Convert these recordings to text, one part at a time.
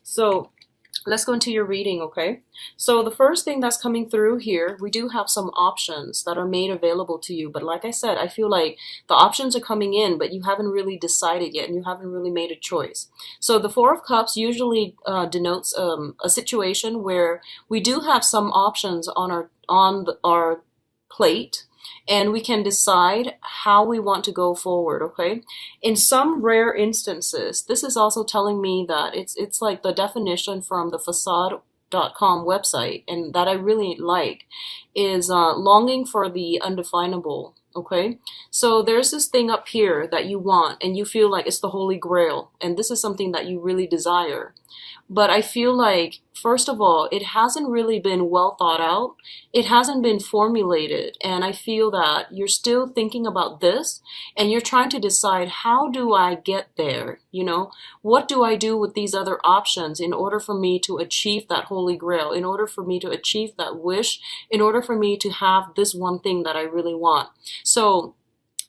So let's go into your reading, okay? So the first thing that's coming through here, we do have some options that are made available to you. But like I said, I feel like the options are coming in, but you haven't really decided yet and you haven't really made a choice. So the Four of Cups usually denotes a situation where we do have some options on our plate, and we can decide how we want to go forward, okay? In some rare instances, this is also telling me that it's like the definition from the facade.com website, and that I really like, is longing for the undefinable. Okay, so there's this thing up here that you want, and you feel like it's the holy grail, and this is something that you really desire. But I feel like, first of all, it hasn't really been well thought out. It hasn't been formulated. And I feel that you're still thinking about this and you're trying to decide, how do I get there? You know, what do I do with these other options in order for me to achieve that holy grail, in order for me to achieve that wish, in order for me to have this one thing that I really want? So,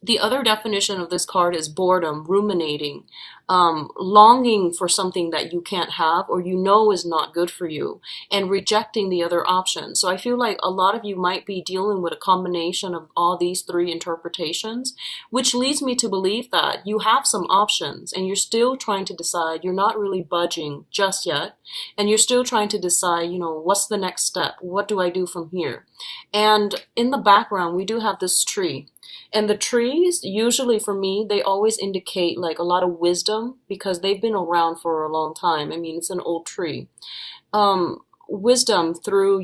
the other definition of this card is boredom, ruminating, longing for something that you can't have or you know is not good for you, and rejecting the other option. So I feel like a lot of you might be dealing with a combination of all these three interpretations, which leads me to believe that you have some options and you're still trying to decide. You're not really budging just yet, and you're still trying to decide, you know, what's the next step? What do I do from here? And in the background, we do have this tree. And the trees, usually for me, they always indicate like a lot of wisdom because they've been around for a long time. I mean, it's an old tree. Wisdom through,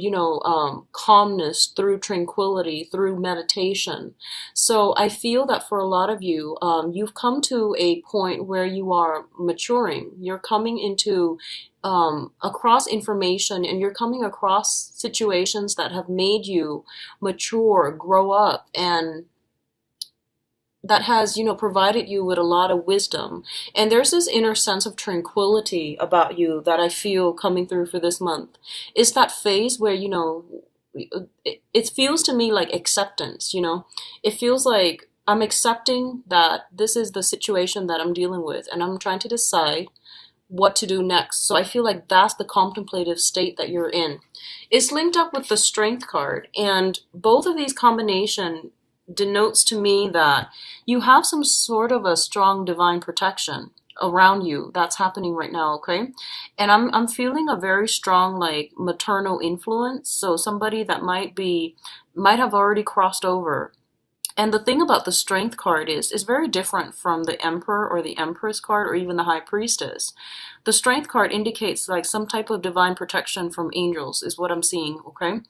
calmness, through tranquility, through meditation. So I feel that for a lot of you, you've come to a point where you are maturing. You're coming into across information, and you're coming across situations that have made you mature, grow up, and that has, provided you with a lot of wisdom. And there's this inner sense of tranquility about you that I feel coming through for this month. It's that phase where, it feels to me like acceptance, It feels like I'm accepting that this is the situation that I'm dealing with, and I'm trying to decide what to do next. So I feel like that's the contemplative state that you're in. It's linked up with the Strength card, and both of these combination denotes to me that you have some sort of a strong divine protection around you that's happening right now, okay? And I'm feeling a very strong like maternal influence, so somebody that might have already crossed over. And the thing about the Strength card is very different from the Emperor or the Empress card or even the High Priestess. The Strength card indicates like some type of divine protection from angels is what I'm seeing, okay?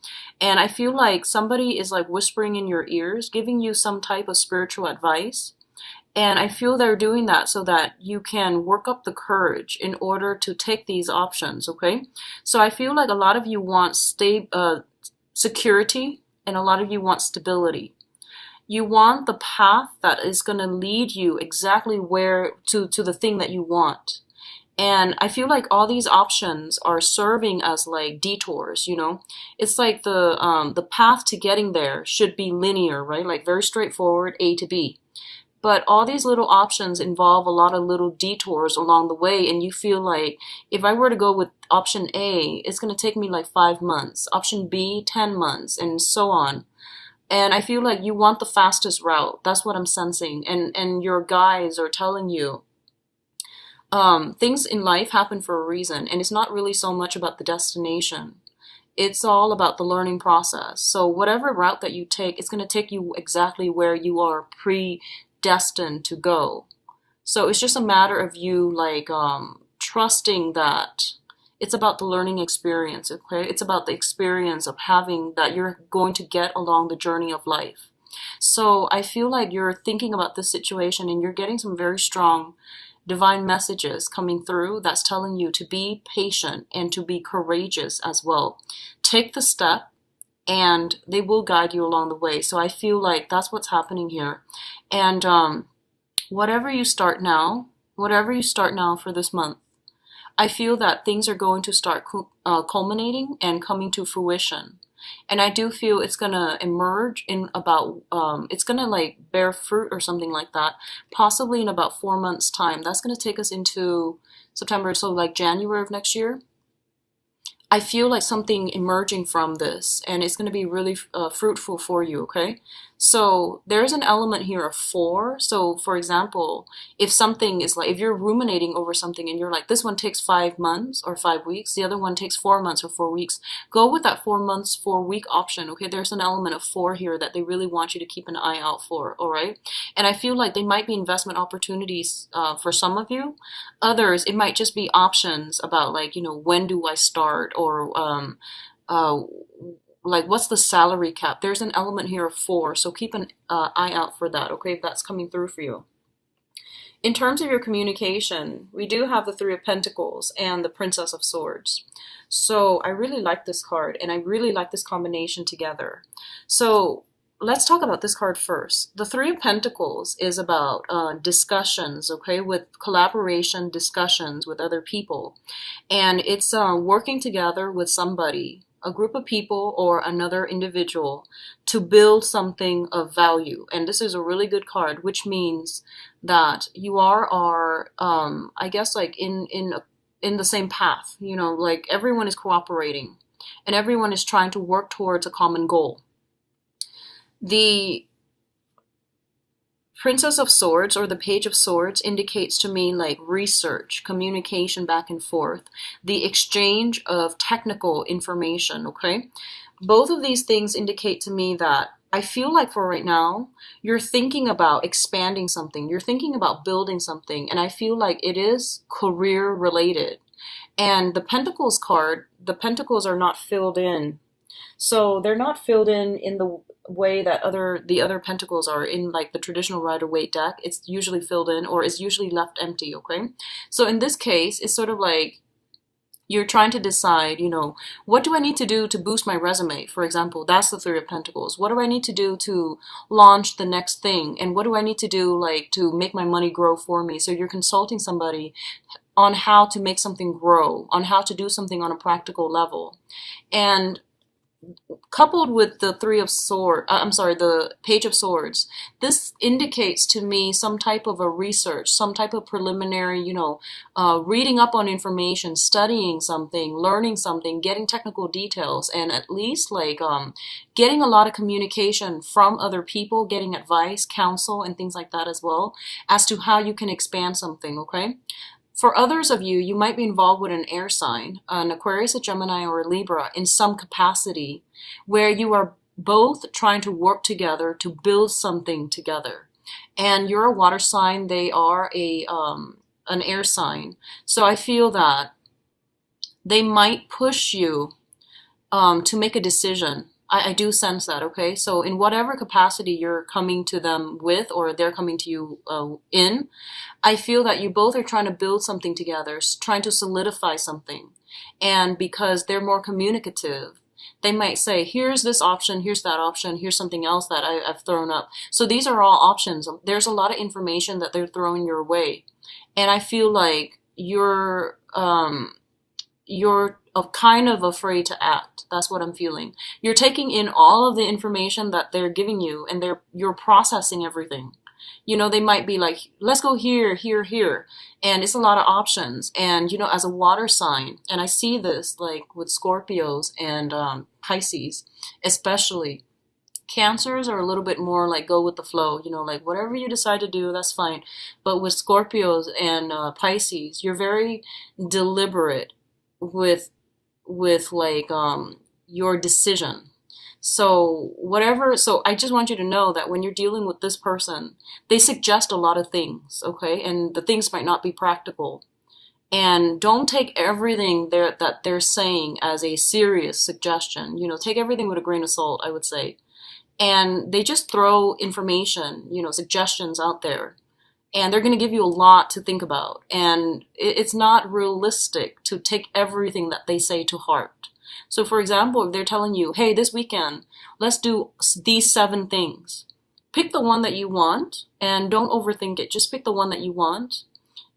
And I feel like somebody is like whispering in your ears, giving you some type of spiritual advice. And I feel they're doing that so that you can work up the courage in order to take these options, okay? So I feel like a lot of you want security, and a lot of you want stability. You want the path that is going to lead you exactly where to the thing that you want. And I feel like all these options are serving as like detours, It's like the path to getting there should be linear, right? Like very straightforward, A to B. But all these little options involve a lot of little detours along the way, and you feel like if I were to go with option A, it's going to take me like 5 months, option B, 10 months, and so on. And I feel like you want the fastest route. That's what I'm sensing. And your guides are telling you things in life happen for a reason. And it's not really so much about the destination. It's all about the learning process. So whatever route that you take, it's going to take you exactly where you are predestined to go. So it's just a matter of you like trusting that it's about the learning experience, okay? It's about the experience of having that you're going to get along the journey of life. So I feel like you're thinking about this situation and you're getting some very strong divine messages coming through that's telling you to be patient and to be courageous as well. Take the step and they will guide you along the way. So I feel like that's what's happening here. And whatever you start now for this month, I feel that things are going to start culminating and coming to fruition. And I do feel it's gonna emerge in about, it's gonna like bear fruit or something like that, possibly in about 4 months' time. That's gonna take us into September, so like January of next year. I feel like something emerging from this, and it's going to be really fruitful for you, okay? So there's an element here of four. So, for example, if something is like, if you're ruminating over something and you're like, this one takes 5 months or 5 weeks, the other one takes 4 months or 4 weeks, go with that 4 months, 4 week option, okay? There's an element of four here that they really want you to keep an eye out for, all right? And I feel like they might be investment opportunities for some of you. Others, it might just be options about like, when do I start, or uh, like what's the salary cap. There's an element here of four, so keep an eye out for that, okay, if that's coming through for you. In terms of your communication, we do have the Three of Pentacles and the Princess of Swords. So I really like this card, and I really like this combination together. So let's talk about this card first. The Three of Pentacles is about discussions, okay, with collaboration, discussions with other people. And it's working together with somebody, a group of people or another individual, to build something of value. And this is a really good card, which means that you are I guess like in the same path, like everyone is cooperating and everyone is trying to work towards a common goal. The Princess of Swords or the Page of Swords indicates to me like research, communication back and forth, the exchange of technical information, okay? Both of these things indicate to me that I feel like for right now, you're thinking about expanding something, you're thinking about building something, and I feel like it is career related. And the Pentacles card, the Pentacles are not filled in. So they're not filled in the way that the other pentacles are in like the traditional Rider-Waite deck. It's usually filled in, or it's usually left empty, okay? So in this case, it's sort of like you're trying to decide, what do I need to do to boost my resume? For example, that's the Three of Pentacles. What do I need to do to launch the next thing? And what do I need to do like to make my money grow for me? So you're consulting somebody on how to make something grow, on how to do something on a practical level. And coupled with the the Page of Swords, this indicates to me some type of a research, some type of preliminary, reading up on information, studying something, learning something, getting technical details, and at least like getting a lot of communication from other people, getting advice, counsel, and things like that as well, as to how you can expand something, okay? For others of you, you might be involved with an air sign, an Aquarius, a Gemini, or a Libra in some capacity, where you are both trying to work together to build something together. And you're a water sign, they are an air sign. So I feel that they might push you to make a decision. I do sense that, okay? So in whatever capacity you're coming to them with, or they're coming to you in, I feel that you both are trying to build something together, trying to solidify something. And because they're more communicative, they might say, here's this option, here's that option, here's something else that I've thrown up. So these are all options. There's a lot of information that they're throwing your way. And I feel like you're kind of afraid to act. That's what I'm feeling. You're taking in all of the information that they're giving you, and you're processing everything. They might be like, let's go here, here, here. And it's a lot of options. And, as a water sign, and I see this like with Scorpios and Pisces, especially. Cancers are a little bit more like go with the flow, like whatever you decide to do, that's fine. But with Scorpios and Pisces, you're very deliberate with like your decision. So I just want you to know that when you're dealing with this person, they suggest a lot of things, okay? And the things might not be practical. And don't take everything that they're saying as a serious suggestion. Take everything with a grain of salt, I would say. And they just throw information, suggestions out there. And they're going to give you a lot to think about. And it's not realistic to take everything that they say to heart. So for example, if they're telling you, hey, this weekend, let's do these 7 things. Pick the one that you want and don't overthink it. Just pick the one that you want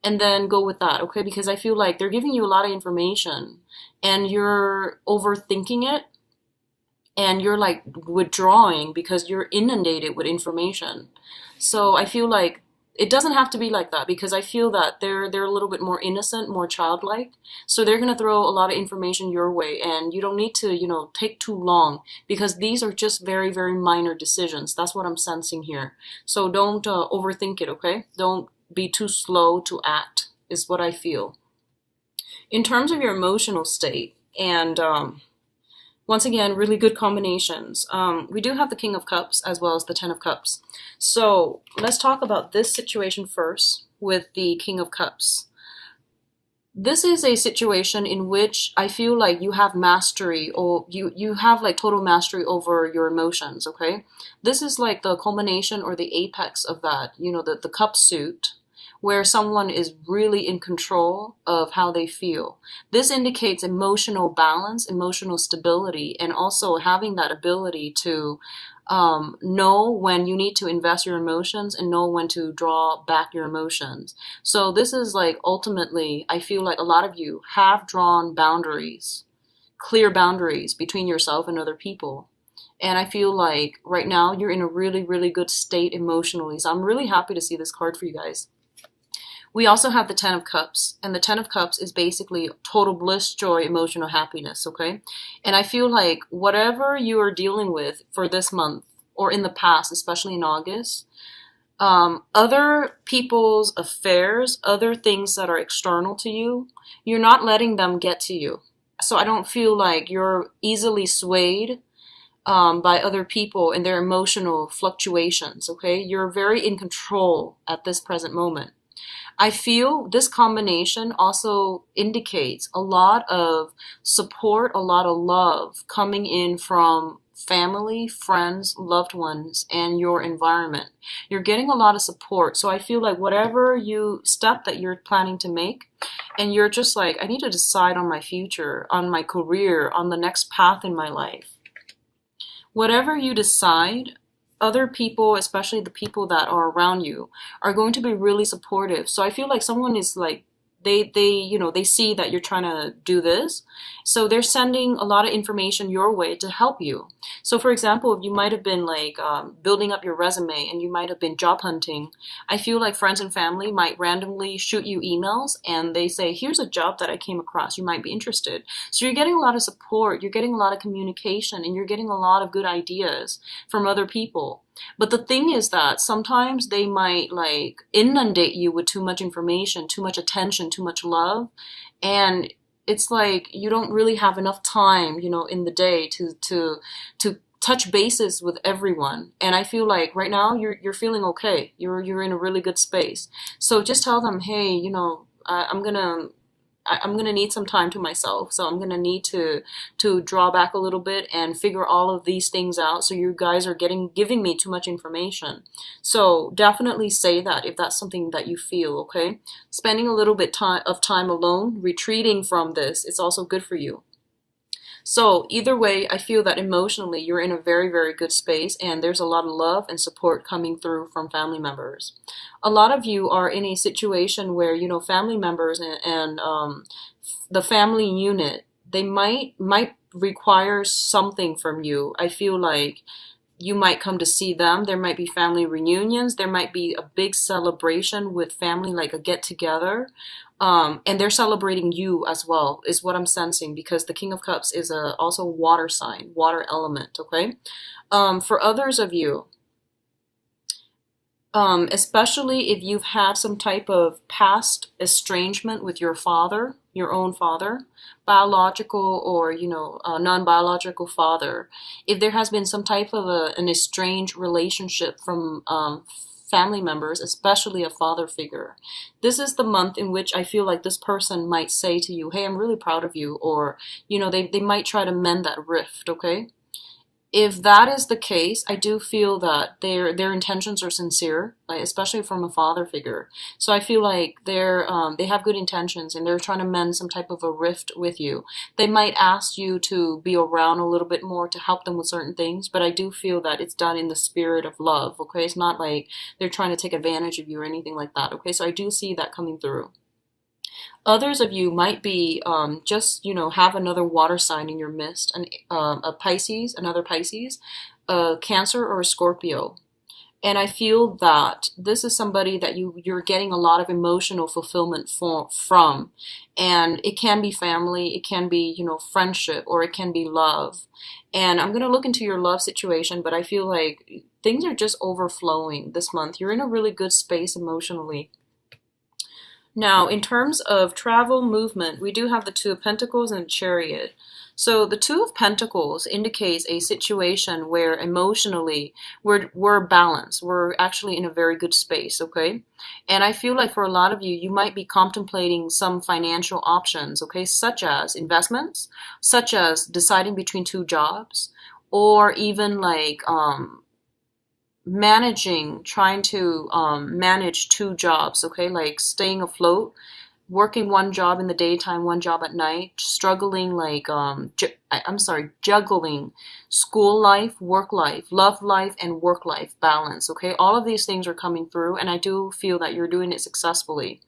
and then go with that, okay? Because I feel like they're giving you a lot of information and you're overthinking it. and you're like withdrawing because you're inundated with information. So I feel like it doesn't have to be like that, because I feel that they're a little bit more innocent, more childlike. So they're going to throw a lot of information your way, and you don't need to, take too long, because these are just very, very minor decisions. That's what I'm sensing here. So don't overthink it, okay? Don't be too slow to act, is what I feel. In terms of your emotional state, and once again, really good combinations. We do have the King of Cups as well as the Ten of Cups. So let's talk about this situation first with the King of Cups. This is a situation in which I feel like you have mastery, or you have like total mastery over your emotions, okay? This is like the culmination or the apex of that, the cup suit, where someone is really in control of how they feel. This indicates emotional balance, emotional stability, and also having that ability to know when you need to invest your emotions and know when to draw back your emotions. So this is like ultimately, I feel like a lot of you have drawn boundaries, clear boundaries between yourself and other people. And I feel like right now you're in a really, really good state emotionally. So I'm really happy to see this card for you guys. We also have the Ten of Cups, and the Ten of Cups is basically total bliss, joy, emotional happiness, okay? And I feel like whatever you are dealing with for this month, or in the past, especially in August, other people's affairs, other things that are external to you, you're not letting them get to you. So I don't feel like you're easily swayed by other people and their emotional fluctuations, okay? You're very in control at this present moment. I feel this combination also indicates a lot of support, a lot of love coming in from family, friends, loved ones, and your environment. You're getting a lot of support. So I feel like whatever step that you're planning to make, and you're just like, I need to decide on my future, on my career, on the next path in my life. Whatever you decide, other people, especially the people that are around you, are going to be really supportive. So I feel like someone is like, they see that you're trying to do this. So they're sending a lot of information your way to help you. So for example, if you might have been like building up your resume and you might have been job hunting, I feel like friends and family might randomly shoot you emails and they say, here's a job that I came across, you might be interested. So you're getting a lot of support, you're getting a lot of communication, and you're getting a lot of good ideas from other people. But the thing is that sometimes they might like inundate you with too much information, too much attention, too much love. And it's like you don't really have enough time, in the day to touch bases with everyone. And I feel like right now you're feeling okay. You're in a really good space. So just tell them, hey, I'm gonna need some time to myself, so I'm gonna need to draw back a little bit and figure all of these things out. So you guys are giving me too much information. So definitely say that if that's something that you feel, okay? Spending a little bit of time alone, retreating from this, it's also good for you. So either way, I feel that emotionally you're in a very, very good space, and there's a lot of love and support coming through from family members. A lot of you are in a situation where, family members and the family unit, they might require something from you. I feel like you might come to see them. There might be family reunions. There might be a big celebration with family, like a get together. And they're celebrating you as well, is what I'm sensing, because the King of Cups is also water sign, water element, okay? For others of you, especially if you've had some type of past estrangement with your father, your own father, biological or, non-biological father, if there has been some type of an estranged relationship from family members, especially a father figure, this is the month in which I feel like this person might say to you, hey, I'm really proud of you, or, they might try to mend that rift, okay? If that is the case, I do feel that their intentions are sincere, like especially from a father figure. So I feel like they have good intentions and they're trying to mend some type of a rift with you. They might ask you to be around a little bit more to help them with certain things, but I do feel that it's done in the spirit of love, okay? It's not like they're trying to take advantage of you or anything like that, okay? So I do see that coming through. Others of you might be just, have another water sign in your midst, a Pisces, another Pisces, a Cancer, or a Scorpio. And I feel that this is somebody that you're getting a lot of emotional fulfillment from. And it can be family, it can be, friendship, or it can be love. And I'm going to look into your love situation, but I feel like things are just overflowing this month. You're in a really good space emotionally. Now, in terms of travel movement, we do have the Two of Pentacles and Chariot. So the Two of Pentacles indicates a situation where emotionally we're balanced. We're actually in a very good space, okay? And I feel like for a lot of you, you might be contemplating some financial options, okay, such as investments, such as deciding between two jobs, or even like trying to manage two jobs, okay, like staying afloat, working one job in the daytime, one job at night, struggling like juggling school life, work life, love life, and work life balance. Okay, all of these things are coming through, and I do feel that you're doing it successfully.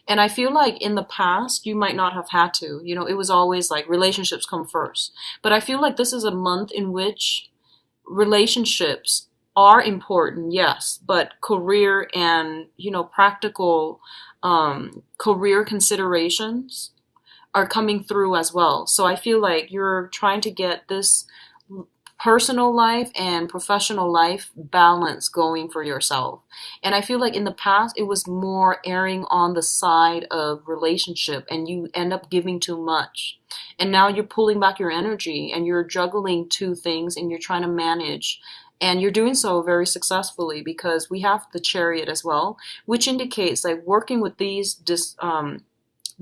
And I feel like in the past you might not have had to. It was always like relationships come first. But I feel like this is a month in which relationships are important, yes, but career and practical career considerations are coming through as well. So I feel like you're trying to get this personal life and professional life balance going for yourself. And I feel like in the past it was more erring on the side of relationship and you end up giving too much. And now you're pulling back your energy and you're juggling two things and you're trying to manage. And you're doing so very successfully because we have the Chariot as well, which indicates like working with these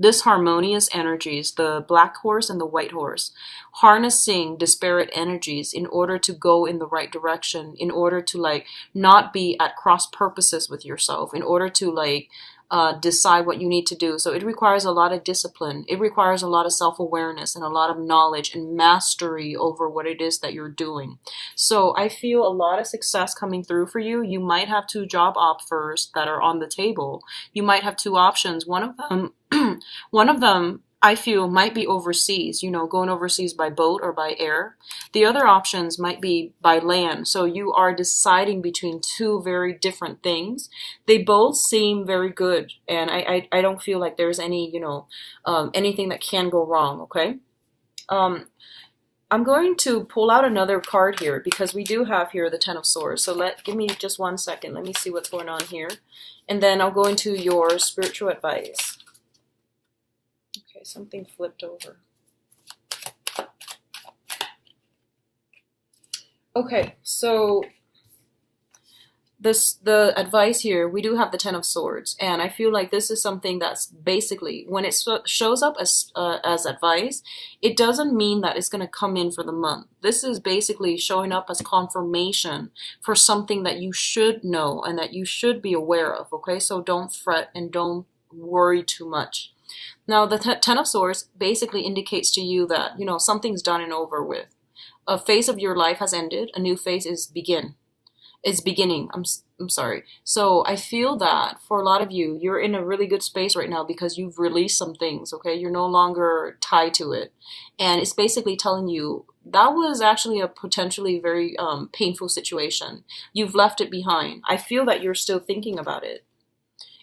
disharmonious energies, the black horse and the white horse, harnessing disparate energies in order to go in the right direction, in order to like not be at cross purposes with yourself, in order to like decide what you need to do. So it requires a lot of discipline. It requires a lot of self-awareness and a lot of knowledge and mastery over what it is that you're doing. So I feel a lot of success coming through for you. You might have two job offers that are on the table. You might have two options. One of them I feel might be overseas, going overseas by boat or by air. The other options might be by land. So you are deciding between two very different things. They both seem very good. And I don't feel like there's any, anything that can go wrong, okay? I'm going to pull out another card here because we do have here the Ten of Swords. So give me just 1 second. Let me see what's going on here. And then I'll go into your spiritual advice. Okay, something flipped over. Okay, so the advice here, we do have the Ten of Swords, and I feel like this is something that's basically, when it shows up as advice, it doesn't mean that it's going to come in for the month. This is basically showing up as confirmation for something that you should know and that you should be aware of, okay? So don't fret and don't worry too much. Now, the Ten of Swords basically indicates to you that, something's done and over with. A phase of your life has ended. A new phase is beginning. I'm sorry. So I feel that for a lot of you, you're in a really good space right now because you've released some things, okay? You're no longer tied to it. And it's basically telling you that was actually a potentially very painful situation. You've left it behind. I feel that you're still thinking about it.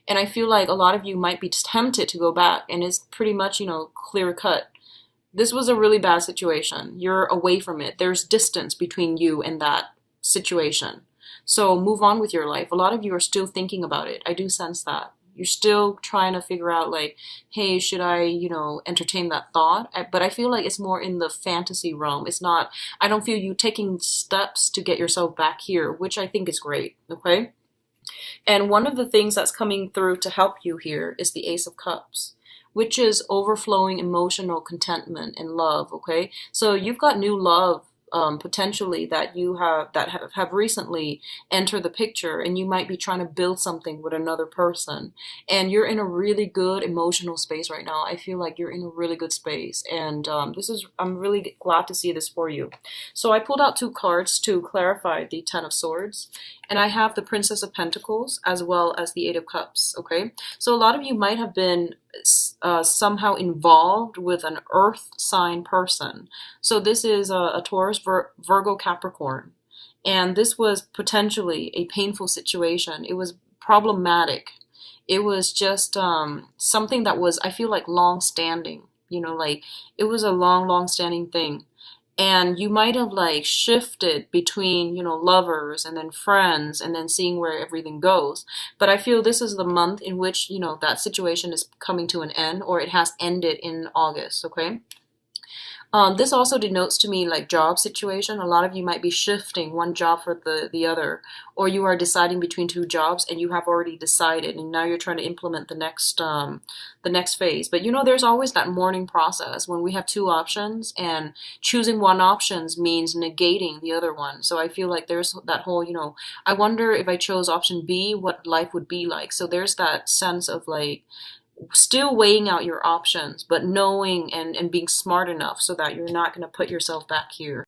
And I feel like a lot of you might be tempted to go back, and it's pretty much, clear cut. This was a really bad situation. You're away from it. There's distance between you and that situation. So move on with your life. A lot of you are still thinking about it. I do sense that. You're still trying to figure out like, hey, should I, entertain that thought? But I feel like it's more in the fantasy realm. It's not, I don't feel you taking steps to get yourself back here, which I think is great, okay? And one of the things that's coming through to help you here is the Ace of Cups, which is overflowing emotional contentment and love, okay? So you've got new love potentially that you have recently entered the picture, and you might be trying to build something with another person, and you're in a really good emotional space right now. I feel like you're in a really good space, and I'm really glad to see this for you. So I pulled out two cards to clarify the Ten of Swords, and I have the Princess of Pentacles as well as the Eight of Cups, okay? So a lot of you might have been somehow involved with an earth sign person. So this is a Taurus, Virgo, Capricorn. And this was potentially a painful situation. It was problematic. It was just something that was, I feel like, long standing. Like it was a long standing thing. And you might have like shifted between, lovers and then friends and then seeing where everything goes. But I feel this is the month in which, that situation is coming to an end, or it has ended in August, okay? This also denotes to me like job situation. A lot of you might be shifting one job for the other, or you are deciding between two jobs and you have already decided, and now you're trying to implement the next phase. But there's always that mourning process when we have two options, and choosing one options means negating the other one. So I feel like there's that whole, I wonder if I chose option B, what life would be like. So there's that sense of like still weighing out your options, but knowing and being smart enough so that you're not going to put yourself back here.